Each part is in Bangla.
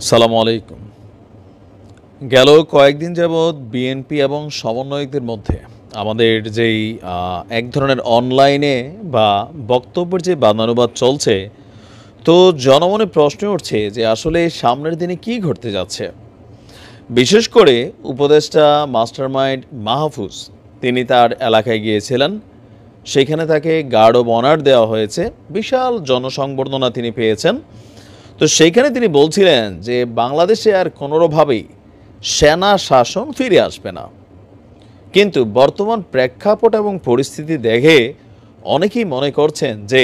সালামু আলাইকুম। গেল কয়েকদিন যাবৎ বিএনপি এবং সমন্বয়কদের মধ্যে আমাদের যেই এক ধরনের অনলাইনে বা বক্তব্যের যে বাদানুবাদ চলছে, তো জনমনে প্রশ্ন উঠছে যে আসলে সামনের দিনে কী ঘটতে যাচ্ছে। বিশেষ করে উপদেষ্টা মাস্টারমাইন্ড মাহফুজ তিনি তার এলাকায় গিয়েছিলেন, সেখানে তাকে গার্ড অব অনার দেওয়া হয়েছে, বিশাল জনসংবর্ধনা তিনি পেয়েছেন। তো সেইখানে তিনি বলছিলেন যে বাংলাদেশে আর কোনোভাবেই সেনা শাসন ফিরে আসবে না। কিন্তু বর্তমান প্রেক্ষাপট এবং পরিস্থিতি দেখে অনেকেই মনে করছেন যে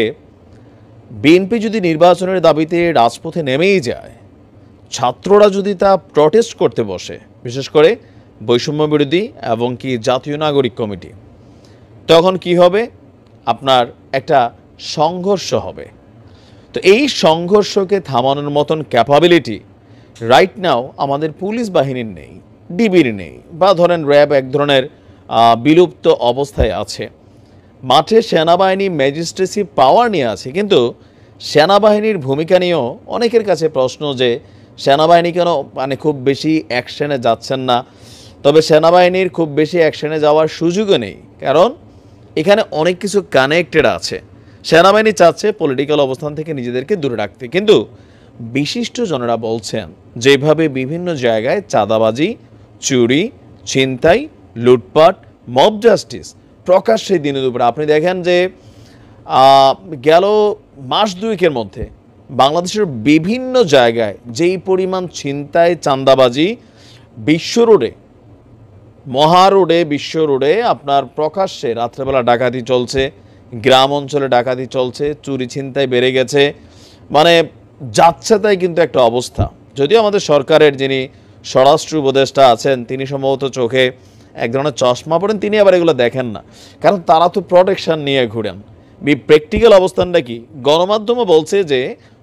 বিএনপি যদি নির্বাচনের দাবিতে রাজপথে নেমেই যায়, ছাত্ররা যদি তা প্রটেস্ট করতে বসে, বিশেষ করে বৈষম্য বিরোধী এবং কি জাতীয় নাগরিক কমিটি, তখন কি হবে? আপনার একটা সংঘর্ষ হবে। তো এই সংঘর্ষকে থামানোর মতন ক্যাপাবিলিটি রাইট নাও আমাদের পুলিশ বাহিনীর নেই, ডিবির নেই, বা ধরেন র্যাব এক ধরনের বিলুপ্ত অবস্থায় আছে। মাঠে সেনাবাহিনী ম্যাজিস্ট্রেসি পাওয়ার নিয়ে আছে, কিন্তু সেনাবাহিনীর ভূমিকা নিয়েও অনেকের কাছে প্রশ্ন যে সেনাবাহিনী কেন খুব বেশি অ্যাকশনে যাচ্ছেন না। তবে সেনাবাহিনীর খুব বেশি অ্যাকশনে যাওয়ার সুযোগও নেই, কারণ এখানে অনেক কিছু কানেক্টেড আছে। সেনাবাহিনী চাচ্ছে পলিটিক্যাল অবস্থান থেকে নিজেদেরকে দূরে রাখতে, কিন্তু বিশিষ্টজনেরা বলছেন যেভাবে বিভিন্ন জায়গায় চাঁদাবাজি, চুরি, ছিনতাই, লুটপাট, মব জাস্টিস প্রকাশ্যে দিনে দুপুরে, আপনি দেখেন যে গেল মাস দুয়েকের মধ্যে বাংলাদেশের বিভিন্ন জায়গায় যেই পরিমাণ ছিনতাই, চাঁদাবাজি, বিশ্ব রোডে, মহা রোডে, বিশ্ব রোডে আপনার প্রকাশ্যে রাত্রেবেলা ডাকাতি চলছে, গ্রাম অঞ্চলে ডাকাতি চলছে, চুরি ছিনতাই বেড়ে গেছে, মানে যাচ্ছে তাই কিন্তু একটা অবস্থা। যদিও আমাদের সরকারের যিনি স্বরাষ্ট্র উপদেষ্টা আছেন, তিনি সম্ভবত চোখে এক ধরনের চশমা পড়েন, তিনি আবার এগুলো দেখেন না, কারণ তারা তো প্রোটেকশন নিয়ে ঘুরেন। প্র্যাকটিক্যাল অবস্থানটা কি? গণমাধ্যমও বলছে যে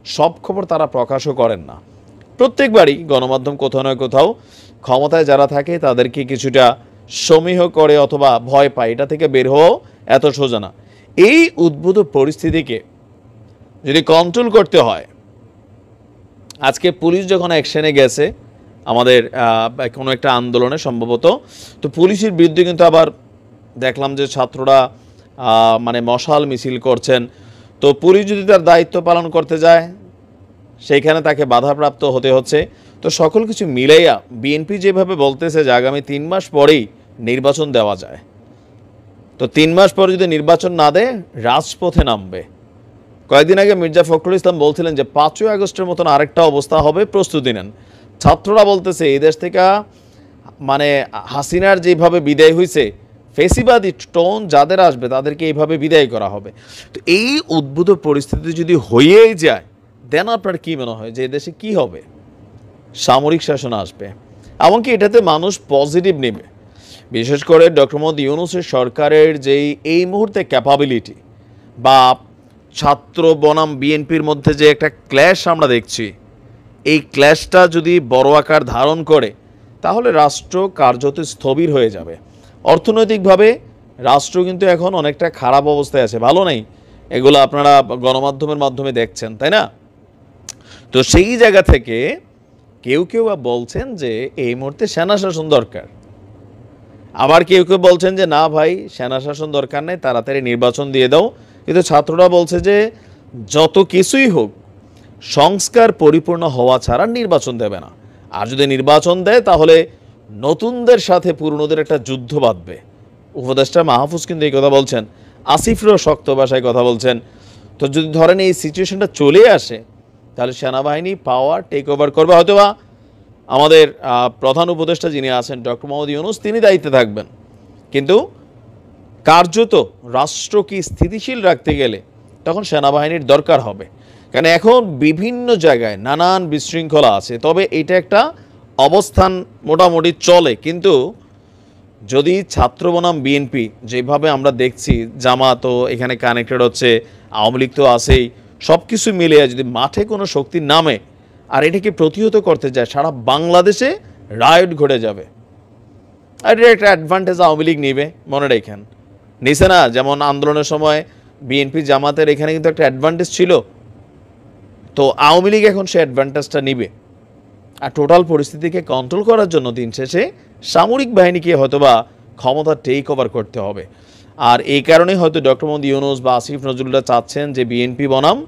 সব খবর তারা প্রকাশও করেন না। প্রত্যেকবারই গণমাধ্যম কোথাও না কোথাও ক্ষমতায় যারা থাকে তাদেরকে কিছুটা সমীহ করে অথবা ভয় পায়, এটা থেকে বের হওয়াও এত সোজা না। এই উদ্ভূত পরিস্থিতিকে যদি কন্ট্রোল করতে হয়, আজকে পুলিশ যখন অ্যাকশনে গেছে আমাদের কোনো একটা আন্দোলনে সম্ভবত, তো পুলিশের বিরুদ্ধে কিন্তু আবার দেখলাম যে ছাত্ররা মশাল মিছিল করছেন। তো পুলিশ যদি তার দায়িত্ব পালন করতে যায়, সেইখানে তাকে বাধাপ্রাপ্ত হতে হচ্ছে। তো সকল কিছু মিলাইয়া বিএনপি যেভাবে বলতেছে যে আগামী 3 মাস পরেই নির্বাচন দেওয়া যায়, তো 3 মাস পরে যদি নির্বাচন না দেয় রাজপথে নামবে। কয়েকদিন আগে মির্জা ফখরুল ইসলাম বলছিলেন যে 5ই আগস্টের মতন আরেকটা অবস্থা হবে, প্রস্তুতি নেন। ছাত্ররা বলতেছে এই দেশ থেকে হাসিনার যেভাবে বিদায় হয়েছে, ফেসিবাদী টোন যাদের আসবে তাদেরকে এইভাবে বিদায় করা হবে। তো এই উদ্ভূত পরিস্থিতি যদি হয়েই যায়, দেন আপনার কি মনে হয় যে দেশে কি হবে? সামরিক শাসন আসবে, এমনকি এটাতে মানুষ পজিটিভ নেবে। বিশেষ করে ডক্টর মোহাম্মদ ইউনূসের সরকারের যেই এই মুহূর্তে ক্যাপাবিলিটি, বা ছাত্র বনাম বিএনপির মধ্যে যে একটা ক্ল্যাশ আমরা দেখছি, এই ক্ল্যাশটা যদি বড় আকার ধারণ করে, তাহলে রাষ্ট্র কার্যত স্থবির হয়ে যাবে। অর্থনৈতিকভাবে রাষ্ট্র কিন্তু এখন অনেকটা খারাপ অবস্থায় আছে, ভালো নেই। এগুলো আপনারা গণমাধ্যমের মাধ্যমে দেখছেন, তাই না? তো সেই জায়গা থেকে কেউ কেউ বলছেন যে এই মুহূর্তে সেনা শাসন দরকার, আবার কেউ কেউ বলছেন যে না ভাই, সেনা শাসন দরকার নেই, তাড়াতাড়ি নির্বাচন দিয়ে দাও। কিন্তু ছাত্ররা বলছে যে যত কিছুই হোক, সংস্কার পরিপূর্ণ হওয়া ছাড়া নির্বাচন দেবে না। আর যদি নির্বাচন দেয় তাহলে নতুনদের সাথে পুরনোদের একটা যুদ্ধ বাঁধবে। উপদেষ্টা মাহফুজ কিন্তু এই কথা বলছেন, আসিফরও শক্ত ভাষায় কথা বলছেন। তো যদি ধরেন এই সিচুয়েশনটা চলে আসে, তাহলে সেনাবাহিনী পাওয়ার টেক ওভার করবে, হয়তোবা আমাদের প্রধান উপদেষ্টা যিনি আছেন ডক্টর মোহাম্মদ ইউনূস, তিনি দায়িত্বে থাকবেন। কিন্তু কার্যত রাষ্ট্রকে স্থিতিশীল রাখতে গেলে তখন সেনাবাহিনীর দরকার হবে, কারণ এখন বিভিন্ন জায়গায় নানান বিশৃঙ্খলা আছে। তবে এটা একটা অবস্থান মোটামুটি চলে, কিন্তু যদি ছাত্র বনাম বিএনপি যেভাবে আমরা দেখছি, জামাতও এখানে কানেক্টেড হচ্ছে, আওয়ামী লীগ তো আছেই, সব কিছু মিলিয়ে যদি মাঠে কোনো শক্তি নামে আর এটাকে প্রতিহত করতে যায়, সারা বাংলাদেশে রায়ট ঘটে যাবে। আর এটা একটা অ্যাডভান্টেজ আওয়ামী লীগ নিবে, মনে রেখেন। নিছে না? যেমন আন্দোলনের সময় বিএনপি জামাতের এখানে কিন্তু একটা অ্যাডভান্টেজ ছিল, তো আওয়ামী লীগ এখন সে অ্যাডভান্টেজটা নিবে। আর টোটাল পরিস্থিতিকে কন্ট্রোল করার জন্য দিন শেষে সামরিক বাহিনীকে হয়তোবা ক্ষমতা টেক ওভার করতে হবে। আর এই কারণেই হয়তো ডক্টর মোহাম্মদ ইউনূস বা আসিফ নজরুল্লাহ চাচ্ছেন যে বিএনপি বনাম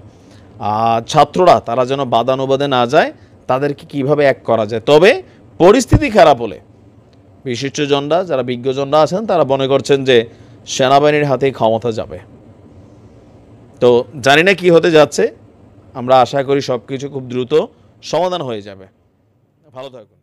ছাত্ররা তারা যেন বাদানুবাদে না যায়, তাদেরকে কিভাবে এক করা যায়। তবে পরিস্থিতি খারাপ হলে বিশিষ্টজনরা, যারা বিজ্ঞজনরা আছেন, তারা মনে করছেন যে সেনাবাহিনীর হাতেই ক্ষমতা যাবে। তো জানি না কি হতে যাচ্ছে, আমরা আশা করি সব কিছু খুব দ্রুত সমাধান হয়ে যাবে। ভালো থাকুন।